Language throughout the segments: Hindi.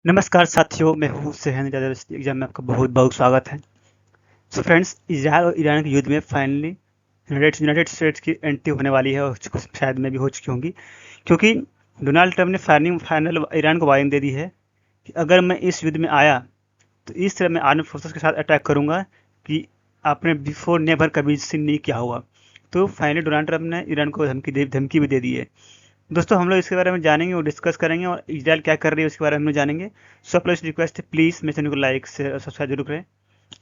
नमस्कार साथियों, मैं हूँ सेहन जादव। एग्जाम में आपका बहुत बहुत स्वागत है। सो फ्रेंड्स, इजराइल और ईरान के युद्ध में फाइनली यूनाइटेड स्टेट्स की एंट्री होने वाली है और शायद में भी हो चुकी होंगी, क्योंकि डोनाल्ड ट्रंप ने फाइनल ईरान को वार्निंग दे दी है कि अगर मैं इस युद्ध में आया तो इस तरह मैं आर्मी फोर्सेस के साथ अटैक करूंगा कि आपने बिफोर नेवर कभी सीन नहीं किया होगा। तो फाइनली डोनाल्ड ट्रंप ने ईरान को धमकी भी दे दी है। दोस्तों, हम लोग इसके बारे में जानेंगे और डिस्कस करेंगे और इजराइल क्या कर रही है उसके बारे में हम लोग जानेंगे। सो प्लीज रिक्वेस्ट है, प्लीज मेरे चैनल को लाइक से सब्सक्राइब जरूर करें।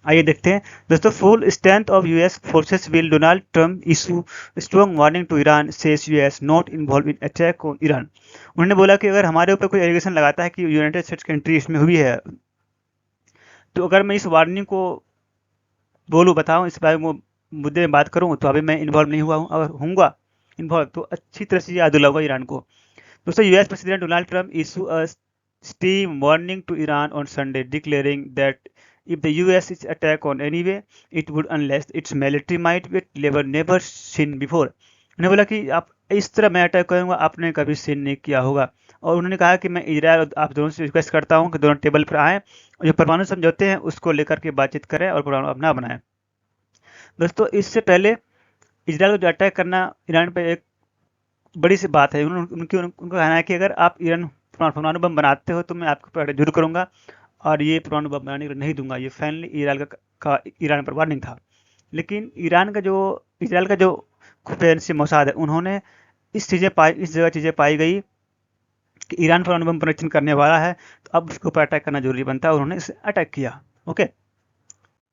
आइए देखते हैं। दोस्तों, full strength of US forces will Donald Trump issue strong warning to Iran says US not involve in attack on Iran. उन्होंने बोला कि अगर हमारे ऊपर कोई एलिगेशन लगाता है कि यूनाइटेड स्टेट्स की एंट्री इसमें हुई है, तो अगर मैं इस वार्निंग को बोलूँ, बताऊँ, इस बारे में मुद्दे में बात करूँ, तो अभी मैं इन्वॉल्व नहीं हुआ हूँ। अगर होऊंगा इन्वॉल्व तो अच्छी तरह से याद दिलाऊंगा ईरान को। दोस्तों, US president Donald Trump issue a steam warning to Iran on Sunday, declaring that if the US is attack on any way, it would unleash its military might with level never seen before। उन्होंने बोला कि आप इस तरह मैं अटैक करूंगा, आपने कभी सीन नहीं किया होगा। और उन्होंने कहा कि मैं इजराइल और आप दोनों से रिक्वेस्ट करता हूं कि दोनों टेबल पर आएं और जो परमाणु समझौते हैं उसको लेकर के बातचीत करें और परमाणु अपना बनाएं। दोस्तों, इससे पहले इजराइल को जो अटैक करना ईरान पर एक बड़ी सी बात है। उनका कहना है कि अगर आप ईरान परमाणु बम बनाते हो तो मैं आपको पर जरूर करूंगा और ये परमाणु बम बनाने को नहीं दूंगा। ये फाइनली का ईरान पर वार्निंग था। लेकिन इजराइल का जो खुफिया एजेंसी मोसाद है, उन्होंने इस जगह चीज़ें पाई गई कि ईरान परमाणु बम परीक्षण करने वाला है, तो अब उसके ऊपर अटैक करना जरूरी बनता है और उन्होंने इसे अटैक किया। ओके,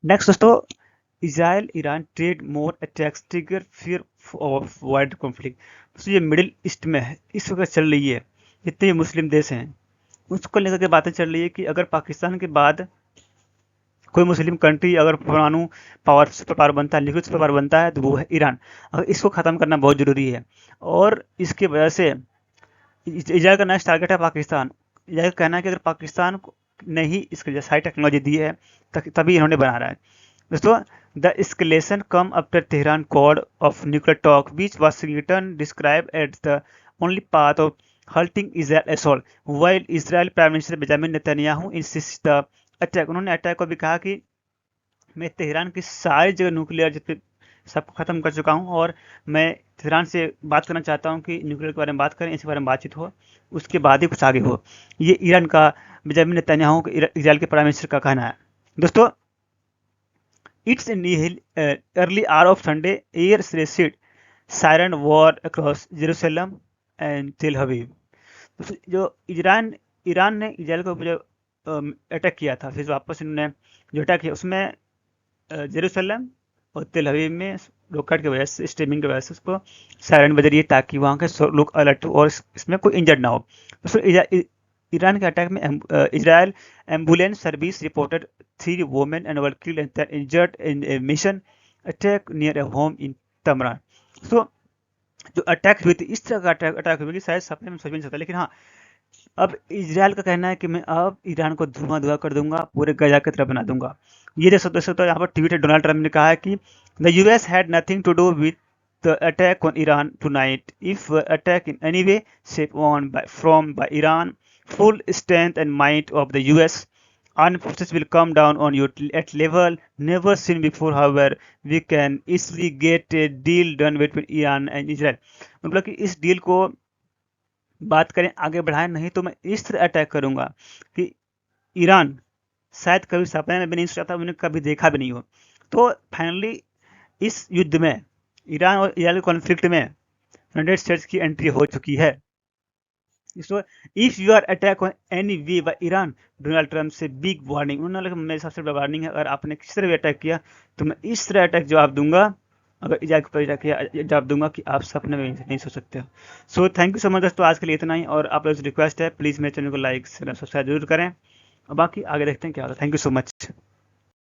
नेक्स्ट दोस्तों, Israel Iran trade more attacks trigger fear of wide conflict. तो ये मिडिल ईस्ट में है इस वक्त चल रही है, जितने भी मुस्लिम देश हैं उसको लेकर के बातें चल रही है कि अगर पाकिस्तान के बाद कोई मुस्लिम कंट्री अगर परमाणु सुपर पावर बनता है, लिक्विड सुपर पावर बनता है, तो वो है ईरान। अगर इसको ख़त्म करना बहुत ज़रूरी है और इसकी वजह से इजराइल का नेक्स्ट टारगेट है पाकिस्तान। इजराइल का कहना है कि अगर पाकिस्तान ने ही इसके जैसे हाई टेक्नोलॉजी दी है तभी इन्होंने बना रहा है। दोस्तों, the escalation come after Tehran called of nuclear talk, which Washington described as the only path of halting Israel assault, while Israel Prime Minister Benjamin Netanyahu insists the attack। उन्होंने अटैक को भी कहा कि मैं तेहरान की सारी जगह न्यूक्लियर जितने सबको ख़त्म कर चुका हूँ और मैं तेहरान से बात करना चाहता हूँ कि न्यूक्लियर के बारे में बात करें, इसके बारे में बातचीत हो, उसके बाद ही कुछ आगे हो। ये ईरान का बेंजामिन नेतन्याहू इजराइल के प्राइम मिनिस्टर का कहना है। दोस्तों, It's in the early hour of Sunday, air received siren war across Jerusalem and Tel Aviv। तो जो ईरान ने इजराइल के ऊपर जो अटैक किया था, फिर वापस इन्होंने जो अटैक किया उसमें जेरूसलम और तेल अवीव में रॉकेट की वजह से, स्ट्रीमिंग की वजह से उसको सायरन बज रही है ताकि वहाँ के लोग अलर्ट हो और इसमें कोई इंजर्ड ना हो। तो ईरान के अटैक में Israel ambulance service reported 3 women and were killed and 10 injured in a mission attack near a home in तमरान। तो जो अटैक हुई थी, इस तरह का अटैक हुई कि शायद सपने में सोच भी नहीं सकता। लेकिन हाँ, अब इजराइल का कहना है कि मैं अब ईरान को धुआं धुआं कर दूंगा, पूरे गजा की तरह बना दूंगा। ये देख सकते हो यहाँ पर ट्वीट है, डोनाल्ड ट्रंप ने कहा है कि the US had nothing to do with the attack on Iran tonight. If attack in any way shape on by Iran, full strength and might of the US armed forces will come down on you at level never seen before। However, we can easily get a deal done between Iran and Israel। मतलब कि इस डील को बात करें, आगे बढ़ाएं, नहीं तो मैं इस तरह अटैक करूंगा कि ईरान शायद कभी सपने में भी नहीं सोचा था, उन्हें कभी देखा भी नहीं हो। तो फाइनली इस युद्ध में, ईरान और इजराइल के कॉन्फ्लिक्ट में यूनाइटेड स्टेट्स की एंट्री हो चुकी है। So if you are attack on any way by Iran, Donald Trump से बिग वार्निंग। उन्होंने कहा मेरे सबसे बड़ा वार्निंग है, अगर आपने किसी तरह भी अटैक किया तो मैं इस तरह अटैक जवाब दूंगा, अगर इजराइल पर अटैक किया जवाब दूंगा कि आप सपने में नहीं सोच सकते हो। So thank you so much दोस्तों, आज के लिए इतना ही। और आप लोगों से रिक्वेस्ट है, प्लीज़ मेरे चैनल को लाइक सब्सक्राइब जरूर करें और बाकी आगे देखते हैं क्या होता है। Thank you so much.